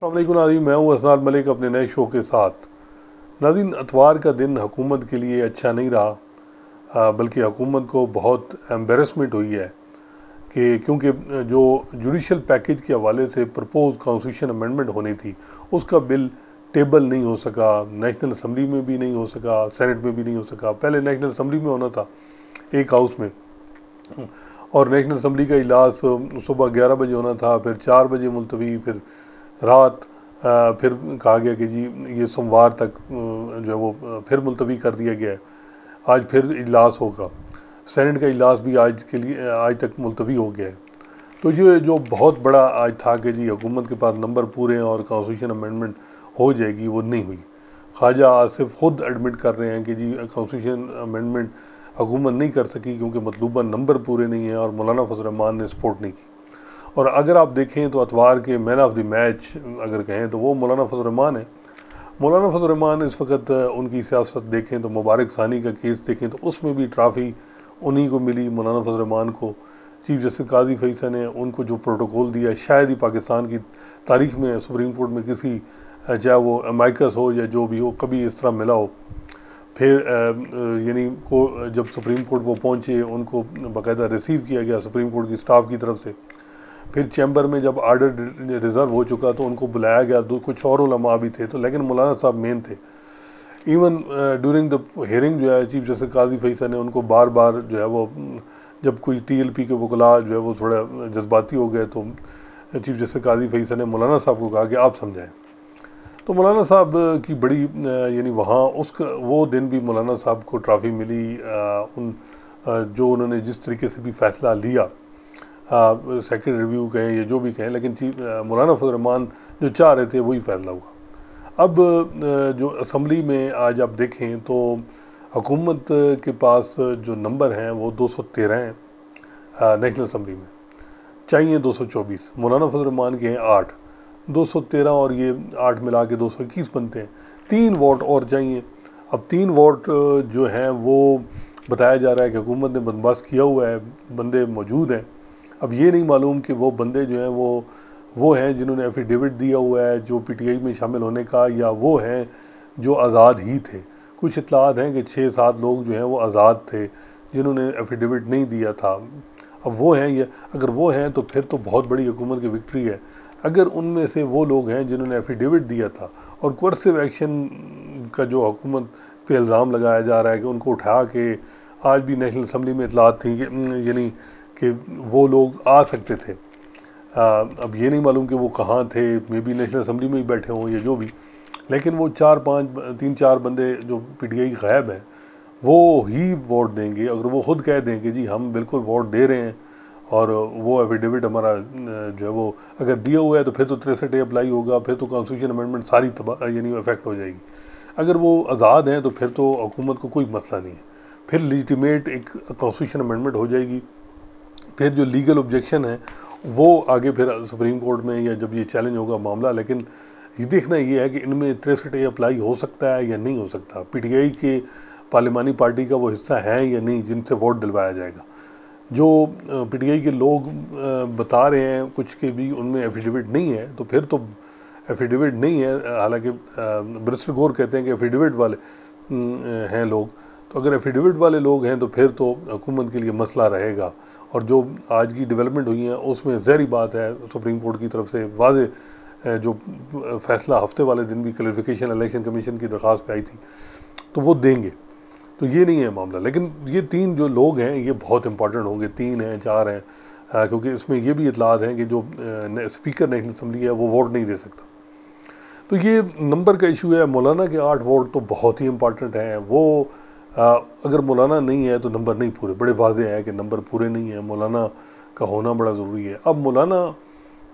अस्सलामुअलैकुम नाज़रीन, मैं हूँ असनाद मलिक अपने नए शो के साथ। नाज़रीन, अतवार का दिन हुकूमत के लिए अच्छा नहीं रहा, बल्कि हुकूमत को बहुत एम्बेरसमेंट हुई है कि क्योंकि जो जुडिशल पैकेज के हवाले से प्रपोज कॉन्स्टिट्यूशन अमेंडमेंट होनी थी, उसका बिल टेबल नहीं हो सका, नेशनल असम्बली में भी नहीं हो सका, सेनेट में भी नहीं हो सका। पहले नेशनल असम्बली में होना था, एक हाउस में, और नेशनल असम्बली का इजलास सुबह 11 बजे होना था, फिर 4 बजे मुलतवी, फिर रात फिर कहा गया कि जी ये सोमवार तक जो है वो फिर मुलतवी कर दिया गया है। आज फिर इजलास होगा, सेनेट का इजलास भी आज के लिए आज तक मुलतवी हो गया है। तो ये जो बहुत बड़ा आज था कि जी हुकूमत के पास नंबर पूरे हैं और कॉन्स्टिट्यूशन अमेंडमेंट हो जाएगी, वो नहीं हुई। ख्वाजा आसिफ खुद एडमिट कर रहे हैं कि जी कॉन्स्टिट्यूशन अमेंडमेंट हुकूमत नहीं कर सकी क्योंकि मतलूबा नंबर पूरे नहीं हैं और मौलाना फजल रहमान ने सपोर्ट नहीं की। और अगर आप देखें तो अतवार के मैन ऑफ द मैच अगर कहें तो वो मौलाना फजल रहमान है। मौलाना फजल रहमान इस वक्त उनकी सियासत देखें तो मुबारक सानी का केस देखें तो उसमें भी ट्राफ़ी उन्हीं को मिली, मौलाना फजल रहमान को। चीफ जस्टिस काजी फैसल ने उनको जो प्रोटोकॉल दिया, शायद ही पाकिस्तान की तारीख में सुप्रीम कोर्ट में किसी चाहे वो अमाइकस हो या जो भी हो, कभी इस तरह मिला हो। फिर यानी को जब सुप्रीम कोर्ट वो पहुँचे, उनको बाकायदा रिसीव किया गया सुप्रीम कोर्ट की स्टाफ की तरफ से। फिर चैम्बर में जब आर्डर रिज़र्व हो चुका तो उनको बुलाया गया, कुछ और उलमा भी थे, तो लेकिन मौलाना साहब मेन थे। इवन ड्यूरिंग द हियरिंग जो है चीफ जस्टिस काजी फैसल ने उनको बार बार जो है वो, जब कोई टीएलपी के वकला जो है वो थोड़ा जज्बाती हो गए, तो चीफ जस्टिस काजी फैसल ने मौलाना साहब को कहा कि आप समझाएं। तो मौलाना साहब की बड़ी यानी वहाँ वो दिन भी मौलाना साहब को ट्रॉफ़ी मिली। जो उन्होंने जिस तरीके से भी फ़ैसला लिया, सेकेंड रिव्यू कहें या जो भी कहें, लेकिन मौलाना फजल रहमान जो चाह रहे थे वही फैसला हुआ। अब जो असम्बली में आज आप देखें तो हुकूमत के पास जो नंबर हैं वो 213 हैं नेशनल असम्बली में, चाहिए 224। मौलाना फजल रहमान के हैं 8, 213 और ये 8 मिला के 221 बनते हैं। 3 वोट और चाहिए। अब 3 वोट जो हैं वो बताया जा रहा है कि हुकूमत ने बंदोबस्त किया हुआ है, बंदे मौजूद हैं। अब ये नहीं मालूम कि वो बंदे जो हैं वो हैं जिन्होंने एफिडेविट दिया हुआ है जो पीटीआई में शामिल होने का, या वो हैं जो आज़ाद ही थे। कुछ इतलात हैं कि 6-7 लोग जो हैं वो आज़ाद थे जिन्होंने एफिडेविट नहीं दिया था। अब वो हैं, ये अगर वो हैं तो फिर तो बहुत बड़ी हुकूमत की विक्ट्री है। अगर उनमें से वो लोग हैं जिन्होंने एफिडेविट दिया था और कोर्सिव एक्शन का जो हुकूमत पे इल्ज़ाम लगाया जा रहा है कि उनको उठा के, आज भी नेशनल असम्बली में इतलात थी कि यानी कि वो लोग आ सकते थे। अब ये नहीं मालूम कि वो कहाँ थे, मे बी नेशनल असम्बली में ही बैठे हों या जो भी, लेकिन वो 3-4 बंदे जो पीटीआई गायब हैं वो ही वोट देंगे। अगर वो ख़ुद कह दें कि जी हम बिल्कुल वोट दे रहे हैं और वो एफिडेविट हमारा जो है वो अगर दिया हुआ है तो फिर तो 63A अप्लाई होगा, फिर तो कॉन्स्टिट्यूशन अमेंडमेंट सारी यानी इफेक्ट हो जाएगी। अगर वो आज़ाद हैं तो फिर तो हुकूमत को कोई मसला नहीं है, फिर लीजिटिमेट एक कॉन्स्टिट्यूशन अमेंडमेंट हो जाएगी। फिर जो लीगल ऑब्जेक्शन है वो आगे फिर सुप्रीम कोर्ट में या जब ये चैलेंज होगा मामला, लेकिन ये देखना ये है कि इनमें 63A अप्लाई हो सकता है या नहीं हो सकता, पीटीआई के पार्लिमानी पार्टी का वो हिस्सा है या नहीं जिनसे वोट दिलवाया जाएगा। जो पीटीआई के लोग बता रहे हैं कुछ के भी उनमें एफिडेविट नहीं है, तो फिर तो एफिडेविट नहीं है। हालांकि बैरिस्टर गौर कहते हैं कि एफिडेविट वाले हैं लोग, तो अगर एफिडेविट वाले लोग हैं तो फिर तो हुकूमत के लिए मसला रहेगा। और जो आज की डेवलपमेंट हुई है उसमें ज़हरी बात है, सुप्रीम कोर्ट की तरफ से वाज़े जो फ़ैसला हफ्ते वाले दिन भी क्लैरिफिकेशन इलेक्शन कमीशन की दरख्वास्त पे आई थी, तो वो देंगे। तो ये नहीं है मामला, लेकिन ये 3 जो लोग हैं ये बहुत इंपॉर्टेंट होंगे, 3 हैं 4 हैं, क्योंकि इसमें ये भी इतलात हैं कि जो स्पीकर नेशनल असम्बली है वो वोट नहीं दे सकता। तो ये नंबर का इशू है। मौलाना के 8 वोट तो बहुत ही इंपॉर्टेंट हैं। वो अगर मौलाना नहीं है तो नंबर नहीं पूरे, बड़े वाज़े हैं कि नंबर पूरे नहीं है, मौलाना का होना बड़ा ज़रूरी है। अब मौलाना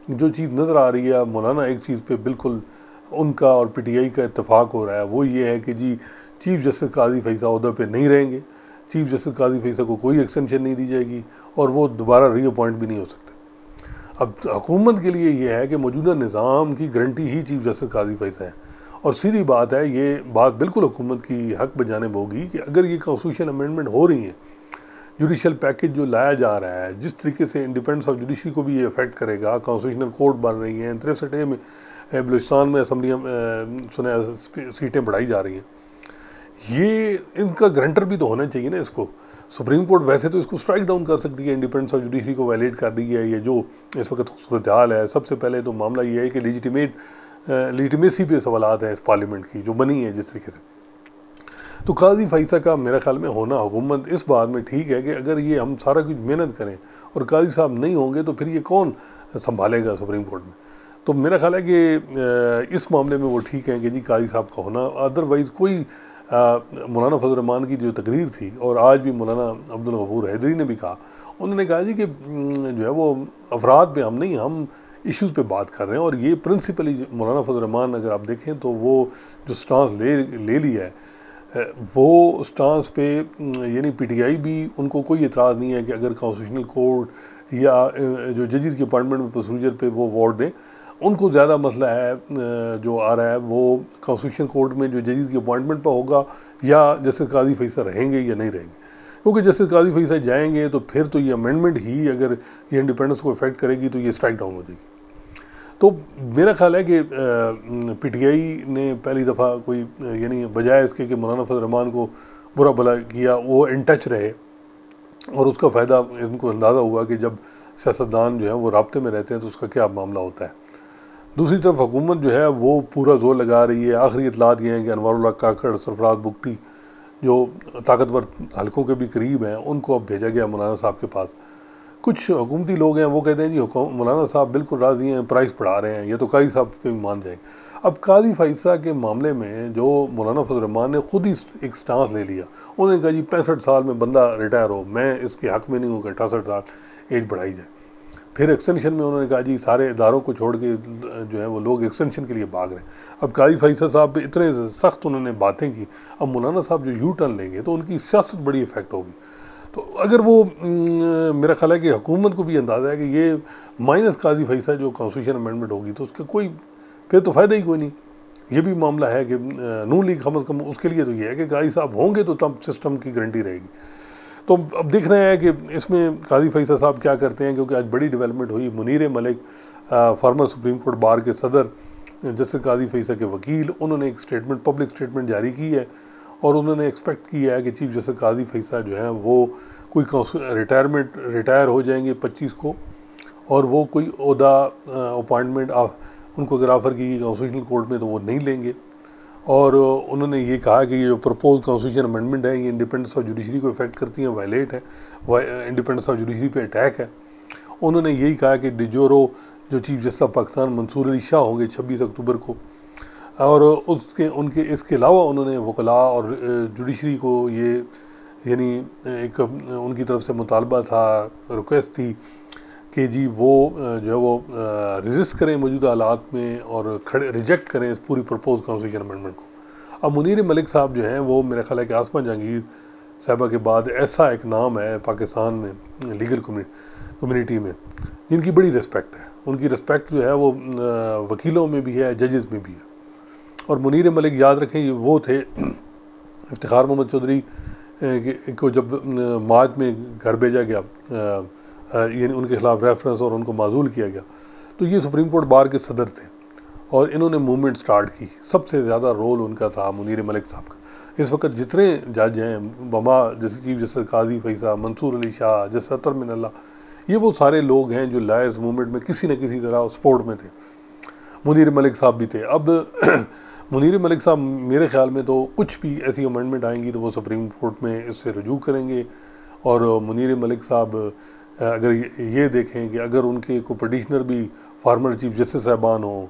जो चीज़ नज़र आ रही है, मौलाना एक चीज़ पे बिल्कुल उनका और पीटीआई का इत्तेफाक हो रहा है, वो ये है कि जी चीफ जस्टिस काजी फैसल ओहदे पे नहीं रहेंगे, चीफ जस्टिस काजी फैसल को कोई एक्सटेंशन नहीं दी जाएगी और वो दोबारा रीअपॉइंट भी नहीं हो सकते। अब हुकूमत के लिए ये है कि मौजूदा निज़ाम की गारंटी ही चीफ जस्टिस काजी फैसल है, और सीधी बात है, ये बात बिल्कुल हुकूमत की हक बजानिब होगी कि अगर ये कॉन्स्टिट्यूशन अमेंडमेंट हो रही है, जुडिशल पैकेज जो लाया जा रहा है, जिस तरीके से इंडिपेंडेंस ऑफ जुडिशरी को भी ये अफेक्ट करेगा, कॉन्स्टिट्यूशनल कोर्ट बन रही हैं, 63A में बलूचिस्तान में असम्बलियाँ सुने सीटें बढ़ाई जा रही हैं, ये इनका गारंटर भी तो होना चाहिए ना इसको। सुप्रीम कोर्ट वैसे तो इसको स्ट्राइक डाउन कर सकती है, इंडिपेंडेंस ऑफ जुडिशरी को वायलेट कर रही है। ये जो इस वक्त सूरत हाल है, सबसे पहले तो मामला ये है कि लेजिटिमेसी पे सवालात हैं इस पार्लियामेंट की जो बनी है जिस तरीके से। तो काजी फैसा का मेरा ख्याल में होना हुकूमत इस बात में ठीक है कि अगर ये हम सारा कुछ मेहनत करें और काजी साहब नहीं होंगे तो फिर ये कौन संभालेगा सुप्रीम कोर्ट में। तो मेरा ख्याल है कि इस मामले में वो ठीक है कि जी काजी साहब का होना। अदरवाइज़ कोई मौलाना फजल रहमान की जो तकरीर थी, और आज भी मौलाना अब्दुल गफूर हैदरी ने भी कहा, उन्होंने कहा जी कि जो है वो अफराद पे हम नहीं, हम इश्यूज़ पे बात कर रहे हैं। और ये प्रिंसिपली मौलाना फजल रहमान अगर आप देखें तो वो जो स्टांस ले लिया है, वो स्टांस पे यानी पीटीआई भी उनको कोई एतराज़ नहीं है कि अगर कॉन्स्टिट्यूशनल कोर्ट या जो जजेस की अपॉइंटमेंट में प्रोसीजर पे वो वोट दें। उनको ज़्यादा मसला है जो आ रहा है वो कॉन्स्टिट्यूशन कोर्ट में जो जजेस की अपॉइंटमेंट पर होगा या जस्टिस काजी फैसल रहेंगे या नहीं रहेंगे। क्योंकि जस्टिस काजी फैसल जाएंगे तो फिर तो ये अमेंडमेंट ही अगर ये इंडिपेंडेंस को इफेक्ट करेगी तो ये स्ट्राइक डाउन हो जाएगी। तो मेरा ख्याल है कि पीटीआई ने पहली दफ़ा कोई यानी बजाय इसके कि मौलाना फजल रहमान को बुरा भला किया, वो इन टच रहे और उसका फ़ायदा इनको अंदाज़ा हुआ कि जब सियासतदान जो है वो राब्ते में रहते हैं तो उसका क्या मामला होता है। दूसरी तरफ हुकूमत जो है वो पूरा जोर लगा रही है। आखिरी इतलात ये हैं कि अनवारुल्लाह काकड़, सरफराज बुगटी जो ताकतवर हलकों के भी करीब हैं, उनको अब भेजा गया मौलाना साहब के पास। कुछ हुकूमती लोग हैं वो कहते हैं जी मौलाना साहब बिल्कुल राज़ी हैं, प्राइस बढ़ा रहे हैं, ये तो काजी साहब पे भी मान जाएंगे। अब काजी फैसा के मामले में जो मौलाना फजल रहमान ने खुद ही एक स्टांस ले लिया, उन्होंने कहा जी 65 साल में बंदा रिटायर हो, मैं इसके हक़ में नहीं हूँ कि 68 साल एज बढ़ाई जाए। फिर एक्सटेंशन में उन्होंने कहा जी सारे इदारों को छोड़ के जो है वो लोग एक्सटेंशन के लिए भाग रहे हैं। अब काजी फैसल साहब पे इतने सख्त उन्होंने बातें की, अब मौलाना साहब जो यू टर्न लेंगे तो उनकी सियासत बड़ी इफेक्ट होगी। तो अगर वो मेरा ख्याल है कि हुकूमत को भी अंदाज़ा है कि ये माइनस काजी फैसल जो कॉन्स्टिट्यूशन अमेंडमेंट होगी तो उसका कोई फिर तो फ़ायदा ही कोई नहीं। ये भी मामला है कि नून लीग कम अज़ कम उसके लिए तो ये है कि काजी साहब होंगे तो तब सिस्टम की गारंटी रहेगी। तो अब दिख रहा है कि इसमें काजी फैसल साहब क्या करते हैं, क्योंकि आज बड़ी डेवलपमेंट हुई। Munir Malik former supreme court bar के सदर, जस्टिस काजी फैसल के वकील, उन्होंने एक स्टेटमेंट, पब्लिक स्टेटमेंट जारी की है और उन्होंने एक्सपेक्ट किया है कि चीफ जस्टिस काजी फैसल जो है वो कोई रिटायर हो जाएंगे 25 को, और वो कोई ओहदा अपॉइंटमेंट उनको अगर ऑफ़र की कॉन्स्टिट्यूशनल कोर्ट में तो वो नहीं लेंगे। और उन्होंने ये कहा कि ये जो प्रपोज कॉन्स्टिट्यूशन अमेंडमेंट है ये इंडिपेंडेंस ऑफ जुडिशरी को इफेक्ट करती हैं, वायलेट है, इंडिपेंडेंस ऑफ जुडिशरी पे अटैक है। उन्होंने यही कहा कि डिजोरो जो chief justice of Pakistan Mansoor Ali Shah होंगे 26 अक्टूबर को, और इसके अलावा उन्होंने वकला और जुडिशरी को ये यानी एक उनकी तरफ से मुतालबा था, रिक्वेस्ट थी कि जी वो जो है वो रेजिस्ट करें मौजूदा हालात में और रिजेक्ट करें इस पूरी प्रपोज कॉन्स्टिट्यूशन अमेंडमेंट को। अब मुनीर मलिक साहब जो हैं वो मेरा ख्याल है कि आसमा जहांगीर साहबा के बाद ऐसा एक नाम है पाकिस्तान में लीगल कम्युनिटी में जिनकी बड़ी रिस्पेक्ट है। उनकी रिस्पेक्ट जो है वो वकीलों में भी है, जजेस में भी है। और मुनीर मलिक याद रखें ये वो थे, इफ्तिखार मोहम्मद चौधरी को जब मार्च में घर भेजा गया, यानी उनके खिलाफ रेफरेंस और उनको माजूल किया गया, तो ये सुप्रीम कोर्ट बार के सदर थे और इन्होंने मूवमेंट स्टार्ट की। सबसे ज़्यादा रोल उनका था मुनीर मलिक साहब का। इस वक्त जितने जज हैं बमा, जैसे चीफ जस्टिस काजी फैसल, मंसूर अली शाह, जस्टिस अतर मिनल्ला, ये वो सारे लोग हैं जो लायर्स मूवमेंट में किसी न किसी तरह सपोर्ट में थे। मुनीर मलिक साहब भी थे। अब मुनीर मलिक साहब मेरे ख्याल में तो कुछ भी ऐसी अमेंडमेंट आएंगी तो वो सुप्रीम कोर्ट में इससे रजू करेंगे। और मुनीर मलिक साहब अगर ये देखें कि अगर उनके को पटिशनर भी फार्मर चीफ जस्टिस साहबान हों,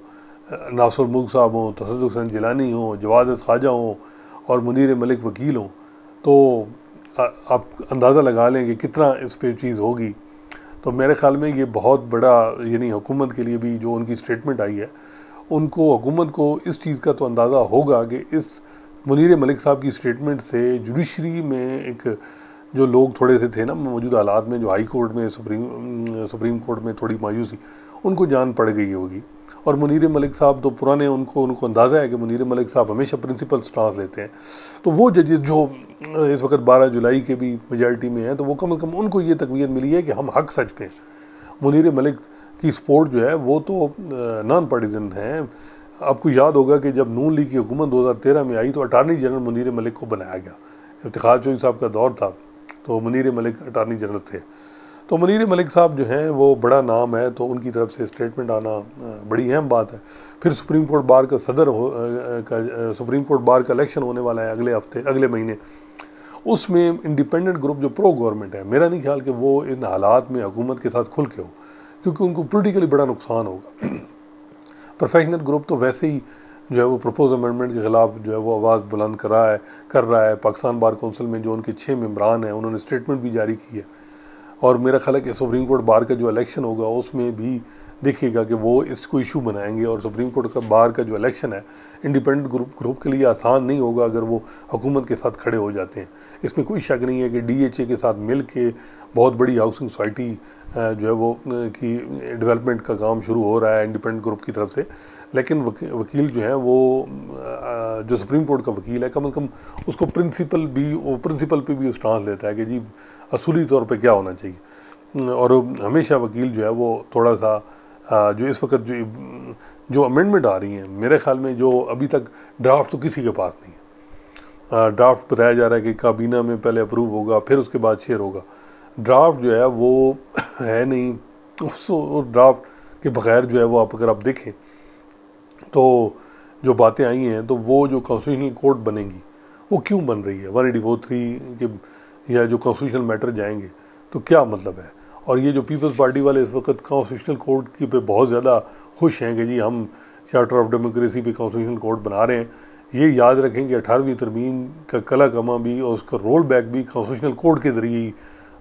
नासुर मुल्क साहब हों, तसद्दुक़ हसन जिलानी हों, जवाद ख्वाजा हों और मुनीर मलिक वकील हों, तो आप अंदाज़ा लगा लें कि कितना इस पे चीज़ होगी। तो मेरे ख्याल में ये बहुत बड़ा यानी हुकूमत के लिए भी जो उनकी स्टेटमेंट आई है, उनको हुकूमत को इस चीज़ का तो अंदाज़ा होगा कि इस मुनीर मलिक साहब की स्टेटमेंट से जुडिशरी में एक जो लोग थोड़े से थे ना मौजूदा हालात में, जो हाई कोर्ट में सुप्रीम कोर्ट में थोड़ी मायूसी, उनको जान पड़ गई होगी। और मुनीर मलिक साहब तो पुराने, उनको अंदाज़ा है कि मुनीर मलिक साहब हमेशा प्रिंसिपल स्टांस लेते हैं। तो वो जजेस जो इस वक्त 12 जुलाई के भी मेजॉरिटी में हैं, तो वो कम से कम उनको ये तकवीत मिली है कि हम हक सच पे हैं। मुनीर मलिक की सपोर्ट जो है वो तो नॉन पार्टीजन है। आपको याद होगा कि जब नून लीग की हुकूमत 2013 में आई तो अटारनी जनरल मुनीर मलिक को बनाया गया। इफ्तिखार चौधरी साहब का दौर था तो मुनीर मलिक अटारनी जनरल थे। तो मुनीर मलिक साहब जो हैं वो बड़ा नाम है, तो उनकी तरफ से स्टेटमेंट आना बड़ी अहम बात है। फिर सुप्रीम कोर्ट बार का सुप्रीम कोर्ट बार का इलेक्शन होने वाला है अगले महीने। उसमें इंडिपेंडेंट ग्रुप जो प्रो गवर्नमेंट है, मेरा नहीं ख्याल कि वो इन हालात में हुकूमत के साथ खुल के हो, क्योंकि उनको पोलिटिकली बड़ा नुकसान होगा। प्रोफेशनल ग्रुप तो वैसे ही जो है वो प्रपोज अमेंडमेंट के ख़िलाफ़ जो है वो आवाज़ बुलंद कर रहा है। पाकिस्तान बार कौंसिल में जो उनके 6 मेंबरान हैं उन्होंने स्टेटमेंट भी जारी की है। और मेरा ख्याल है कि सुप्रीम कोर्ट बार का जो इलेक्शन होगा उसमें भी देखिएगा कि वो इसको इशू बनाएंगे। और सुप्रीम कोर्ट का बार का जो इलेक्शन है इंडिपेंडेंट ग्रुप के लिए आसान नहीं होगा अगर वो हुकूमत के साथ खड़े हो जाते हैं। इसमें कोई शक नहीं है कि DHA के साथ मिल के बहुत बड़ी हाउसिंग सोसाइटी जो है वो की डेवलपमेंट का काम शुरू हो रहा है इंडिपेंडेंट ग्रुप की तरफ से। लेकिन वकील जो है वो जो सुप्रीम कोर्ट का वकील है, कम से कम उसको प्रिंसिपल पे भी स्टांस लेता है कि जी असूली तौर पे क्या होना चाहिए। और हमेशा वकील जो है वो थोड़ा सा जो इस वक्त जो अमेंडमेंट आ रही हैं, मेरे ख्याल में जो अभी तक ड्राफ्ट तो किसी के पास नहीं है। ड्राफ्ट बताया जा रहा है कि काबीना में पहले अप्रूव होगा फिर उसके बाद शेयर होगा। ड्राफ्ट जो है वो है नहीं। उस ड्राफ्ट के बगैर जो है वो अगर आप देखें तो जो बातें आई हैं, तो वो जो कॉन्स्टिट्यूशनल कोर्ट बनेगी वो क्यों बन रही है 184(3) के या जो कॉन्स्टिट्यूशनल मैटर जाएंगे तो क्या मतलब है। और ये जो पीपल्स पार्टी वाले इस वक्त कॉन्स्टिट्यूशनल कोर्ट की पे बहुत ज़्यादा खुश हैं कि जी हम चार्टर ऑफ डेमोक्रेसी पे कॉन्स्टिट्यूशनल कोर्ट बना रहे हैं। ये याद रखें कि 18वीं तरमीम का कला कमा भी और उसका रोल बैक भी कॉन्स्टिट्यूशनल कोर्ट के ज़रिए ही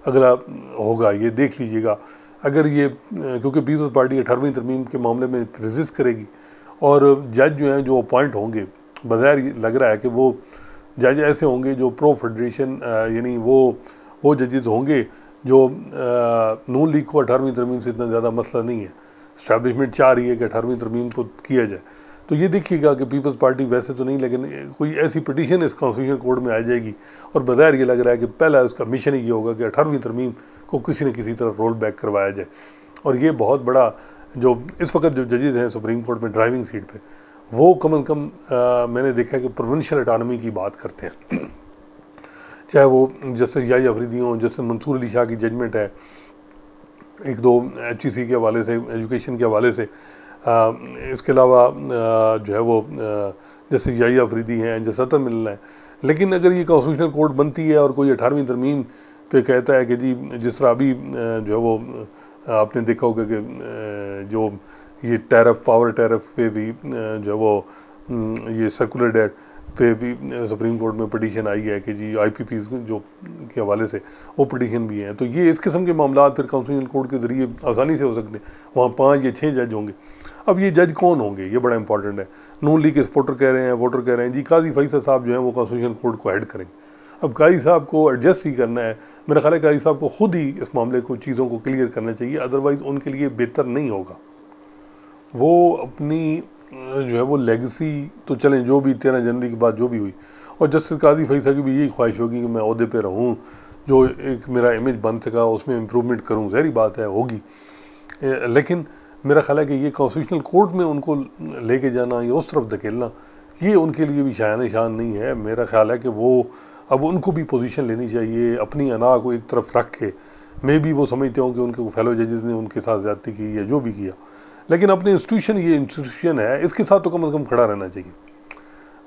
अगला होगा। ये देख लीजिएगा। अगर ये क्योंकि पीपल्स पार्टी 18वीं तरमीम के मामले में रेजिस्ट करेगी और जज जो हैं जो अपॉइंट होंगे, बज़ाहिर लग रहा है कि वो जज ऐसे होंगे जो प्रो फेडरेशन यानी वो जजेस होंगे जो नून लीग को 18वीं तरमीम से इतना ज़्यादा मसला नहीं है। इस्टेब्लिशमेंट चाह रही है कि 18वीं तरमीम को किया जाए। तो ये देखिएगा कि पीपल्स पार्टी वैसे तो नहीं, लेकिन कोई ऐसी पिटीशन इस कॉन्स्टिट्यूशन कोर्ट में आ जाएगी और बज़ाहिर ये लग रहा है कि पहला इसका मिशन ही ये होगा कि 18वीं तरमीम को किसी न किसी तरह रोल बैक करवाया जाए। और ये बहुत बड़ा जो इस वक्त जो जजेस हैं सुप्रीम कोर्ट में ड्राइविंग सीट पे, वो कम से कम मैंने देखा है कि प्रोविंशियल अटानमी की बात करते हैं। चाहे वो जैसे याही अफरीदी हों, जैसे मंसूर अली शाह की जजमेंट है 1-2 HEC के हवाले से, एजुकेशन के हवाले से। इसके अलावा जो है वो जैसे याही अफरीदी हैं, जैसे सतर मिलना है। लेकिन अगर ये कॉन्स्टिट्यूशनल कोर्ट बनती है और कोई 18वीं तरमीम पे कहता है कि जी जिस तरह अभी जो है वो आपने देखा होगा कि जो ये पावर टैरिफ पे भी जो है वो ये सर्कुलर डेट पे भी सुप्रीम कोर्ट में पिटीशन आई है कि जी IPPs जो के हवाले से वो पिटीशन भी हैं। तो ये इस किस्म के मामला फिर कॉन्स्टिट्यूशनल कोर्ट के ज़रिए आसानी से हो सकते हैं। वहाँ 5 या 6 जज होंगे। अब ये जज कौन होंगे ये बड़ा इंपॉर्टेंट है। नून लीग के सपोर्टर कह रहे हैं, वोटर कह रहे हैं जी काजी फैसल साहब जो हैं वो कॉन्स्टिट्यूशनल कोर्ट को हेड करेंगे। अब काजी साहब को एडजस्ट ही करना है। मेरा ख्याल है काजी साहब को खुद ही इस मामले को चीज़ों को क्लियर करना चाहिए, अदरवाइज़ उनके लिए बेहतर नहीं होगा। वो अपनी जो है वो लेगेसी तो चलें, जो भी 13 जनवरी के बाद जो भी हुई, और जस्टिस काजी फैसल की भी यही ख्वाहिश होगी कि मैं ओहदे पे रहूँ, जो एक मेरा इमेज बन सका उसमें इम्प्रूवमेंट करूँ। ज़ाहिर बात है होगी। लेकिन मेरा ख्याल है कि ये कॉन्स्टिट्यूशनल कोर्ट में उनको लेके जाना या उस तरफ धकेलना ये उनके लिए भी शान शान नहीं है। मेरा ख्याल है कि वो अब उनको भी पोजीशन लेनी चाहिए, अपनी अना को एक तरफ रख के। मे भी वो समझते हों कि उनके फेलो जजेस ने उनके साथ ज़्यादती की या जो भी किया, लेकिन अपने इंस्टीट्यूशन ये इंस्टीट्यूशन है, इसके साथ तो कम से कम खड़ा रहना चाहिए।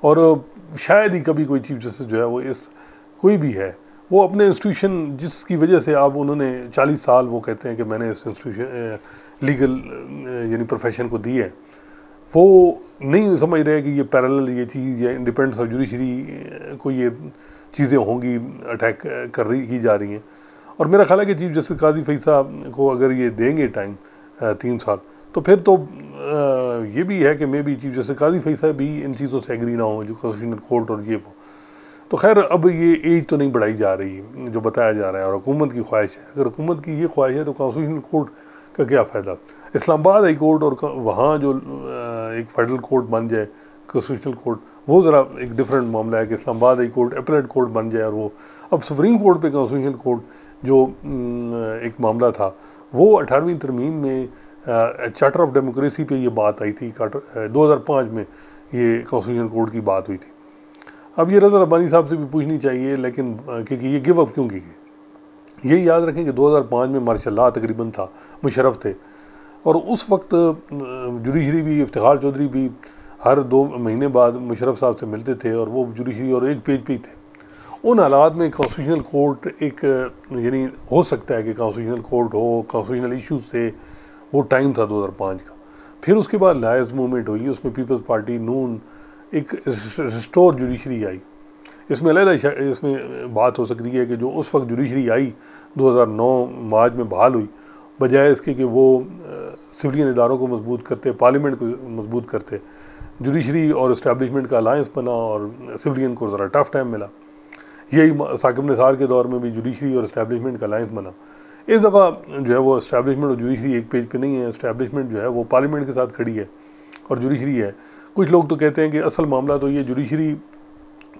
और शायद ही कभी कोई चीफ जस्टिस जो है वो इस कोई भी है वो अपने इंस्टीट्यूशन जिसकी वजह से आप उन्होंने 40 साल वो कहते हैं कि मैंने इस इंस्टीट्यूशन लीगल यानी प्रोफेशन को दी है, वो नहीं समझ रहे कि ये पैरेलल ये चीज़ या इंडिपेंडेंस ऑफ जुडिशरी को ये चीज़ें होंगी अटैक की जा रही हैं। और मेरा ख्याल है कि चीफ जस्टिस काजी फैसल को अगर ये देंगे टाइम 3 साल, तो फिर तो ये भी है कि मे भी चीफ जस्टिस काजी फैसल भी इन चीज़ों से एग्री ना हो जो कॉन्स्टिट्यूशनल कोर्ट और ये वो। तो खैर अब ये एज तो नहीं बढ़ाई जा रही जो बताया जा रहा है, और हुकूमत की ख्वाहिश है। अगर हुकूमत की ये ख्वाहिश है तो कॉन्स्टिट्यूशनल कोर्ट का क्या फ़ायदा। इस्लामाबाद हाई कोर्ट और वहाँ जो एक फेडरल कोर्ट बन जाए कॉन्स्टिट्यूशनल कोर्ट, वो ज़रा एक डिफरेंट मामला है कि Islamabad high court appellate court बन जाए। और वो अब सुप्रीम कोर्ट पे कॉन्स्टिट्यूशनल कोर्ट जो एक मामला था वो 18वीं तरमीम में चार्टर ऑफ डेमोक्रेसी पे ये बात आई थी, 2005 में ये कॉन्स्टिट्यूशन कोड की बात हुई थी। अब ये रज़ा रब्बानी साहब से भी पूछनी चाहिए, लेकिन क्योंकि ये गिव अप क्यों की गई। ये याद रखें कि 2005 में मार्शल लॉ तकरीबन था, मुशर्रफ थे, और उस वक्त जुडिशरी भी, इफ्तिखार चौधरी भी हर 2 महीने बाद मुशर्रफ साहब से मिलते थे, और वो जुडिशरी और एक पेज पे ही थे। उन हालात में कॉन्स्टिट्यूशनल कोर्ट एक यानी हो सकता है कि कॉन्स्टिट्यूशनल कोर्ट हो, कॉन्स्टिट्यूशनल इश्यूज से, वो टाइम था 2005 का। फिर उसके बाद लायर्स मूवमेंट हुई, उसमें पीपल्स पार्टी, नून, एक रिस्टोर जुडिशरी आई। इसमें अलग इसमें बात हो सकती है कि जो उस वक्त जुडिशरी आई 2009 मार्च में बहाल हुई, बजाय इसके कि वो सिविलियन इदारों को मजबूत करते, पार्लियामेंट को मजबूत करते, जुडिशरी और इस्टेब्लिशमेंट का अलायंस बना और सिविलियन को ज़रा टफ टाइम मिला। यही साकिब निसार के दौर में भी जुडिशरी और इस्टेब्लिशमेंट का अलायंस बना। इस दफ़ा जो है वो इस्टेब्लिशमेंट और जुडिशरी एक पेज पे नहीं है, इस्टेब्लिशमेंट जो है वो पार्लियामेंट के साथ खड़ी है और जुडिशरी है। कुछ लोग तो कहते हैं कि असल मामला तो ये जुडिशरी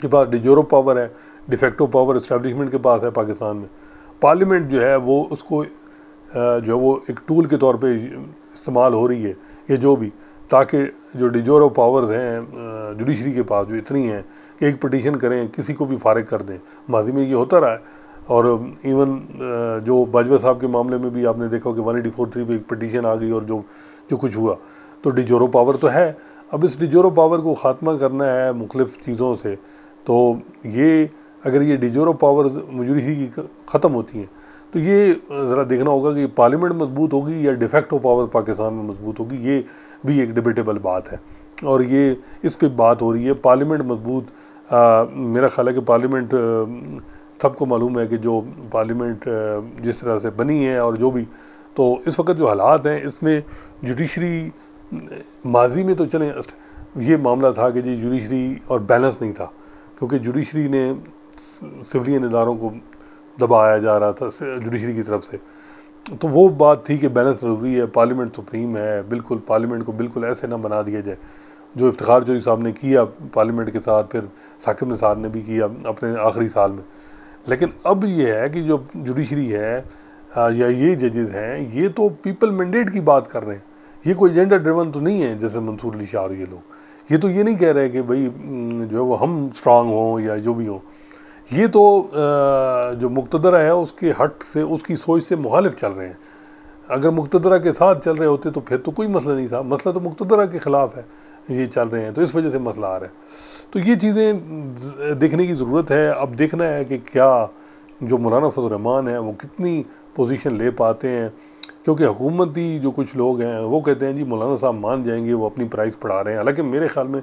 के पास डिजोरो पावर है, डिफेक्टो पावर इस्टेब्लिशमेंट के पास है पाकिस्तान में। पार्लियामेंट जो है वो उसको जो है वो एक टूल के तौर पे इस्तेमाल हो रही है, ये जो भी, ताकि जो डिजोरो पावर्स हैं जुडिशरी के पास जो इतनी हैं कि एक पटिशन करें, किसी को भी फारिग कर दें। माजी में ये होता रहा है, और इवन जो बाजवा साहब के मामले में भी आपने देखा कि 184(3) पे एक पटिशन आ गई और जो कुछ हुआ। तो डिजोरो पावर तो है, अब इस डिजोरो पावर को ख़ात्मा करना है मुख्तलिफ़ चीज़ों से। तो ये अगर ये डिजोरो पावर जुडिशरी की ख़त्म होती हैं तो ये ज़रा देखना होगा कि पार्लियामेंट मजबूत होगी या डिफेक्टो पावर पाकिस्तान में मजबूत होगी। ये भी एक डिबेटेबल बात है, और ये इस पर बात हो रही है। पार्लियामेंट मजबूत, मेरा ख्याल है कि पार्लियामेंट, सबको मालूम है कि जो पार्लियामेंट जिस तरह से बनी है और जो भी, तो इस वक्त जो हालात हैं इसमें जुडिशरी, माजी में तो चलें ये मामला था कि जी जुडिशरी और बैलेंस नहीं था, क्योंकि जुडिशरी ने सिविलियन इदारों को दबाया जा रहा था जुडिशरी की तरफ से। तो वो बात थी कि बैलेंस ज़रूरी है, पार्लियामेंट सुप्रीम है, बिल्कुल पार्लियामेंट को बिल्कुल ऐसे ना बना दिया जाए जो इफ्तिखार चौधरी साहब ने किया पार्लियामेंट के साथ, फिर साकिब निसार ने भी किया अपने आखिरी साल में। लेकिन अब ये है कि जो जुडिशरी है या ये जजेस हैं, ये तो पीपल मैंडेट की बात कर रहे हैं। ये कोई जेंडर ड्रिवन तो नहीं है जैसे मंसूर अली शाह और ये लोग। ये तो ये नहीं कह रहे कि भाई जो है वो हम स्ट्रांग हों या जो भी हो। ये तो जो मुक़्तदरा है उसके हट से, उसकी सोच से मुखालिफ चल रहे हैं। अगर मुक़्तदरा के साथ चल रहे होते तो फिर तो कोई मसला नहीं था, मसला तो मुक़्तदरा के ख़िलाफ़ है, ये चल रहे हैं, तो इस वजह से मसला आ रहा है। तो ये चीज़ें देखने की ज़रूरत है। अब देखना है कि क्या जो मौलाना फजल रहमान है वो कितनी पोजीशन ले पाते हैं, क्योंकि हुकूमती जो कुछ लोग हैं वो कहते हैं जी मौलाना साहब मान जाएंगे, वो अपनी प्राइस बढ़ा रहे हैं। हालांकि मेरे ख्याल में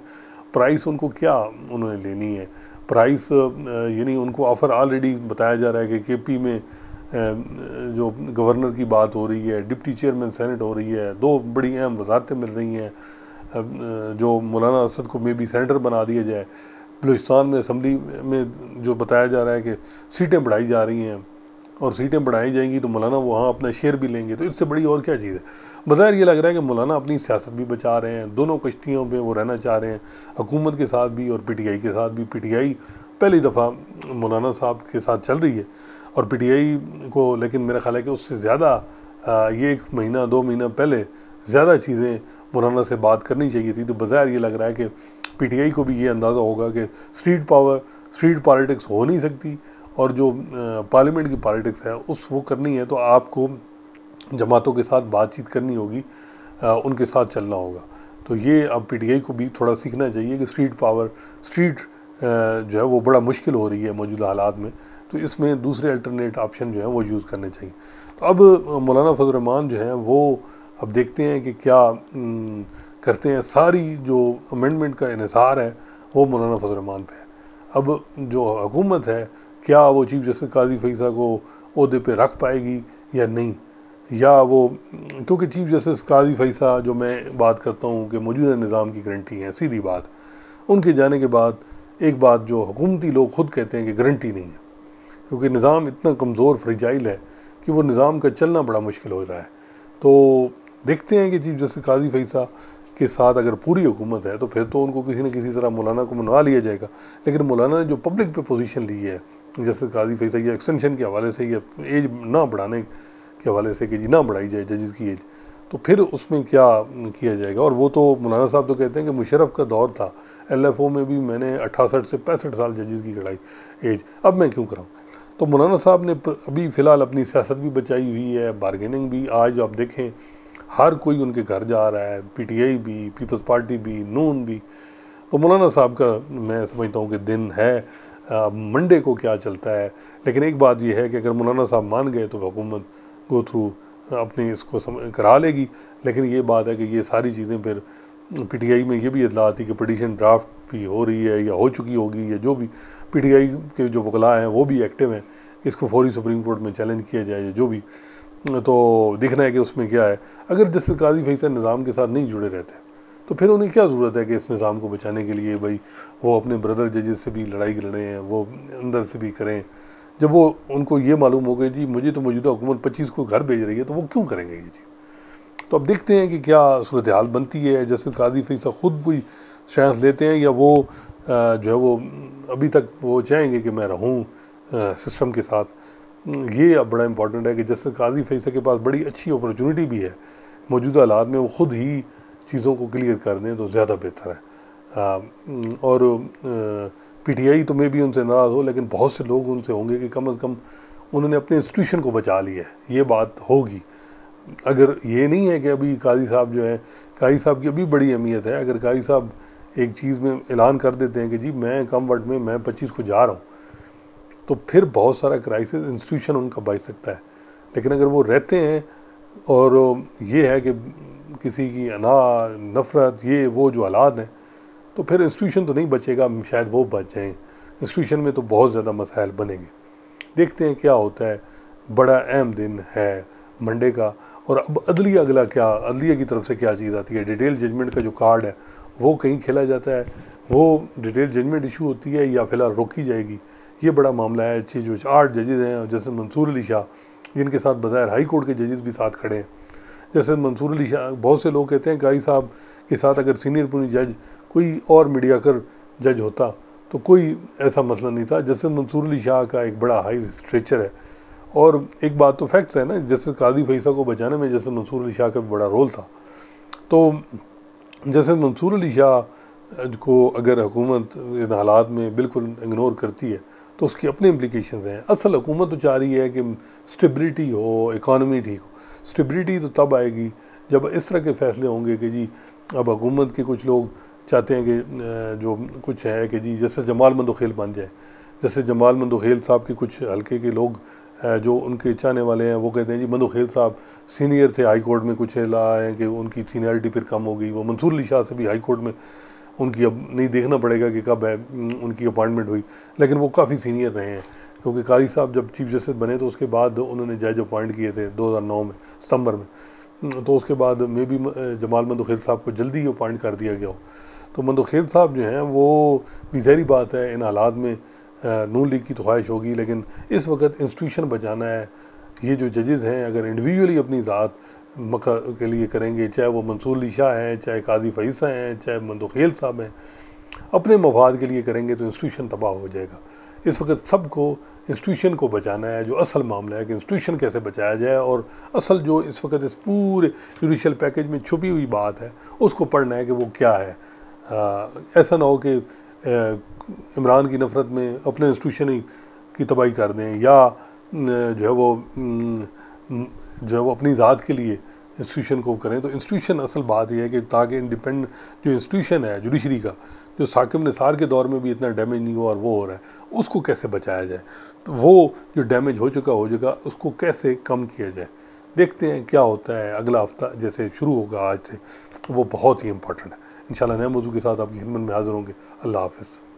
प्राइस उनको क्या उन्होंने लेनी है, प्राइस यानी उनको ऑफ़र ऑलरेडी बताया जा रहा है कि KP में जो गवर्नर की बात हो रही है, डिप्टी चेयरमैन सेनेट हो रही है, 2 बड़ी अहम वजारतें मिल रही हैं, जो मौलाना असद को मे बी सेनेटर बना दिया जाए। बलूचिस्तान में असम्बली में जो बताया जा रहा है कि सीटें बढ़ाई जा रही हैं, और सीटें बढ़ाई जाएंगी तो मौलाना वहाँ अपना शेयर भी लेंगे। तो इससे बड़ी और क्या चीज़ है। बज़ाहिर ये लग रहा है कि मौलाना अपनी सियासत भी बचा रहे हैं, दोनों कश्तियों पे वो रहना चाह रहे हैं, हुकूमत के साथ भी और PTI के साथ भी। PTI पहली दफ़ा मौलाना साहब के साथ चल रही है, और PTI को लेकिन मेरा ख्याल है कि उससे ज़्यादा ये 1 महीना 2 महीना पहले ज़्यादा चीज़ें मौलाना से बात करनी चाहिए थी। तो बज़ाहिर ये लग रहा है कि PTI को भी ये अंदाज़ा होगा कि स्ट्रीट पावर, स्ट्रीट पॉलिटिक्स हो नहीं सकती, और जो पार्लियामेंट की पॉलिटिक्स है वो करनी है तो आपको जमातों के साथ बातचीत करनी होगी, उनके साथ चलना होगा। तो ये अब PTI को भी थोड़ा सीखना चाहिए कि स्ट्रीट पावर, स्ट्रीट जो है वो बड़ा मुश्किल हो रही है मौजूदा हालात में, तो इसमें दूसरे अल्टरनेट ऑप्शन जो है वो यूज़ करने चाहिए। तो अब मौलाना फजल रहमान जो है वो अब देखते हैं कि क्या करते हैं। सारी जो अमेंडमेंट का इन्हिसार है वो मौलाना फजल रहमान पे है। अब जो हुकूमत है, क्या वो चीफ जस्टिस काजी फैसा को ओहदे पे रख पाएगी या नहीं, या वो, क्योंकि चीफ जस्टिस काजी फैसा जो मैं बात करता हूँ कि मौजूदा निज़ाम की गारंटी है, सीधी बात, उनके जाने के बाद एक बात जो हुकूमती लोग खुद कहते हैं कि गारंटी नहीं है, क्योंकि निज़ाम इतना कमज़ोर फ्रिजाइल है कि वो निज़ाम का चलना बड़ा मुश्किल हो रहा है। तो देखते हैं कि चीफ जस्टिस काजी फैसा के साथ अगर पूरी हुकूमत है तो फिर तो उनको किसी न किसी तरह मौलाना को मनवा लिया जाएगा। लेकिन मौलाना ने जो पब्लिक पे पोजीशन ली है जस्टिस काजी फैसा, या एक्सटेंशन के हवाले से या एज ना बढ़ाने के हवाले से कि जी ना बढ़ाई जाए जजेस की एज, तो फिर उसमें क्या किया जाएगा। और वो तो मौलाना साहब तो कहते हैं कि मुशर्रफ का दौर था, LFO में भी मैंने 68 से 65 साल जजेस की कढ़ाई एज, अब मैं क्यों कराऊँ। तो मौलाना साहब ने अभी फ़िलहाल अपनी सियासत भी बचाई हुई है, बारगेनिंग भी। आज आप देखें हर कोई उनके घर जा रहा है, PTI भी, पीपल्स पार्टी भी, नून भी। तो मौलाना साहब का मैं समझता हूँ कि दिन है। मंडे को क्या चलता है, लेकिन एक बात यह है कि अगर मौलाना साहब मान गए तो हुकूमत गो थ्रू अपनी इसको करा लेगी। लेकिन ये बात है कि ये सारी चीज़ें फिर PTI में ये भी इतला आती कि पिटीशन ड्राफ्ट भी हो रही है या हो चुकी होगी, या जो भी PTI के जो वकला हैं वो भी एक्टिव हैं, इसको फौरी सुप्रीम कोर्ट में चैलेंज किया जाए या जो भी। तो देखना है कि उसमें क्या है। अगर जस्टिस काजी फैसल निज़ाम के साथ नहीं जुड़े रहते तो फिर उन्हें क्या ज़रूरत है कि इस निज़ाम को बचाने के लिए भाई वो अपने ब्रदर जजेस से भी लड़ाई लड़े हैं, वो अंदर से भी करें। जब वो उनको ये मालूम हो गया जी मुझे तो मौजूदा हुकूमत 25 को घर भेज रही है, तो वो क्यों करेंगे ये चीज़। तो अब देखते हैं कि क्या सूरत हाल बनती है। जस्टिस काजी फैसल ख़ुद कोई चांस लेते हैं या वो जो है वो अभी तक वो चाहेंगे कि मैं रहूँ सिस्टम के साथ। ये अब बड़ा इंपॉर्टेंट है कि जस्टिस काजी फैसल के पास बड़ी अच्छी अपॉर्चुनिटी भी है मौजूदा हालात में, वो ख़ुद ही चीज़ों को क्लियर कर दें तो ज़्यादा बेहतर है। और PTI तो मे भी उनसे नाराज़ हो, लेकिन बहुत से लोग उनसे होंगे कि कम अज़ कम उन्होंने अपने इंस्टीट्यूशन को बचा लिया है, ये बात होगी। अगर ये नहीं है कि अभी काजी साहब जो है, काजी साहब की अभी बड़ी अहमियत है। अगर काजी साहब एक चीज़ में ऐलान कर देते हैं कि जी मैं कम वक्त में मैं 25 को जा रहा हूँ, तो फिर बहुत सारा क्राइसिस इंस्टीट्यूशन उनका बच सकता है। लेकिन अगर वो रहते हैं और ये है कि किसी की नफ़रत ये वो जो हालात हैं, तो फिर इंस्टीट्यूशन तो नहीं बचेगा, शायद वो बच जाएँ। इंस्टीट्यूशन में तो बहुत ज़्यादा मसाइल बनेंगे। देखते हैं क्या होता है। बड़ा अहम दिन है मंडे का। और अब अदलिया अगला क्या, अदलिया की तरफ से क्या चीज़ आती है। डिटेल जजमेंट का जो कार्ड है वो कहीं खेला जाता है, वो डिटेल जजमेंट इशू होती है या फिलहाल रोकी जाएगी, ये बड़ा मामला है। जो 8 जजेस हैं जैसे मंसूर अली शाह, जिनके साथ बज़ाहिर हाई कोर्ट के जजेस भी साथ खड़े हैं। जैसे मंसूर अली शाह, बहुत से लोग कहते हैं काजी साहब के साथ अगर सीनियर पुलिस जज कोई और मीडियाकर जज होता तो कोई ऐसा मसला नहीं था। जैसे मंसूर अली शाह का एक बड़ा हाई स्ट्रेचर है। और एक बात तो फैक्ट है ना, जैसे काजी फैसल को बचाने में जैसे मंसूर अली शाह का भी बड़ा रोल था। तो जैसे मंसूर अली शाह को अगर हुकूमत इन हालात में बिल्कुल इग्नोर करती है तो उसकी अपने इम्प्लिकेशंस हैं। असल हुकूमत तो चाह रही है कि स्टेबिलिटी हो, इकॉनमी ठीक हो। स्टेबिलिटी तो तब आएगी जब इस तरह के फ़ैसले होंगे कि जी अब हुकूमत के कुछ लोग चाहते हैं कि जो कुछ है कि जी जैसे जमाल मंदोखेल बन जाए। जैसे जमाल मंदोखेल साहब के कुछ हल्के के लोग जो उनके चाहने वाले हैं, वो कहते हैं जी मंदोखेल साहब सीनियर थे, हाई कोर्ट में कुछ ला है कि उनकी सीनियरिटी फिर कम हो गई। वो मंसूर अली शाह से भी हाई कोर्ट में उनकी अब नहीं देखना पड़ेगा कि कब है उनकी अपॉइंटमेंट हुई, लेकिन वो काफ़ी सीनियर रहे हैं। क्योंकि काजी साहब जब चीफ जस्टिस बने तो उसके बाद उन्होंने जज अपॉइंट किए थे 2009 में सितंबर में। तो उसके बाद मे भी जमाल मंदोखेल साहब को जल्दी अपॉइंट कर दिया गया हो। तो मंदोखेल साहब जो हैं वो भी ज़ाहिर बात है इन हालात में नून लीग की तो ख्वाहिश होगी, लेकिन इस वक्त इंस्टीट्यूशन बचाना है। ये जो जजेस हैं अगर इंडिविजुअली अपनी ज़ात मका के लिए करेंगे, चाहे वो मंसूर अली शाह हैं, चाहे काजी फैसल हैं, चाहे मंदोखेल साहब हैं, अपने मफाद के लिए करेंगे तो इंस्टीट्यूशन तबाह हो जाएगा। इस वक्त सबको इंस्टीट्यूशन को बचाना है। जो असल मामला है कि इंस्टीट्यूशन कैसे बचाया जाए, और असल जो इस वक्त इस पूरे जुडिशल पैकेज में छुपी हुई बात है उसको पढ़ना है कि वो क्या है। ऐसा ना हो कि इमरान की नफ़रत में अपने इंस्टीट्यूशन ही की तबाही कर दें, या जो है वो अपनी ज़ात के लिए इंस्टीट्यूशन को करें। तो इंस्टीट्यूशन असल बात यह है कि ताकि इंडिपेंडेंट जो इंस्टीट्यूशन है जुडिशरी का, जो साकिब निसार के दौर में भी इतना डैमेज नहीं हुआ और वो हो रहा है, उसको कैसे बचाया जाए। तो वो जो डैमेज हो चुका उसको कैसे कम किया जाए। देखते हैं क्या होता है। अगला हफ्ता जैसे शुरू होगा आज से, वो बहुत ही इंपॉर्टेंट है। इंशाल्लाह नए मौजू के साथ आपकी खिदमत में हाज़िर होंगे। अल्लाह हाफ़िज़।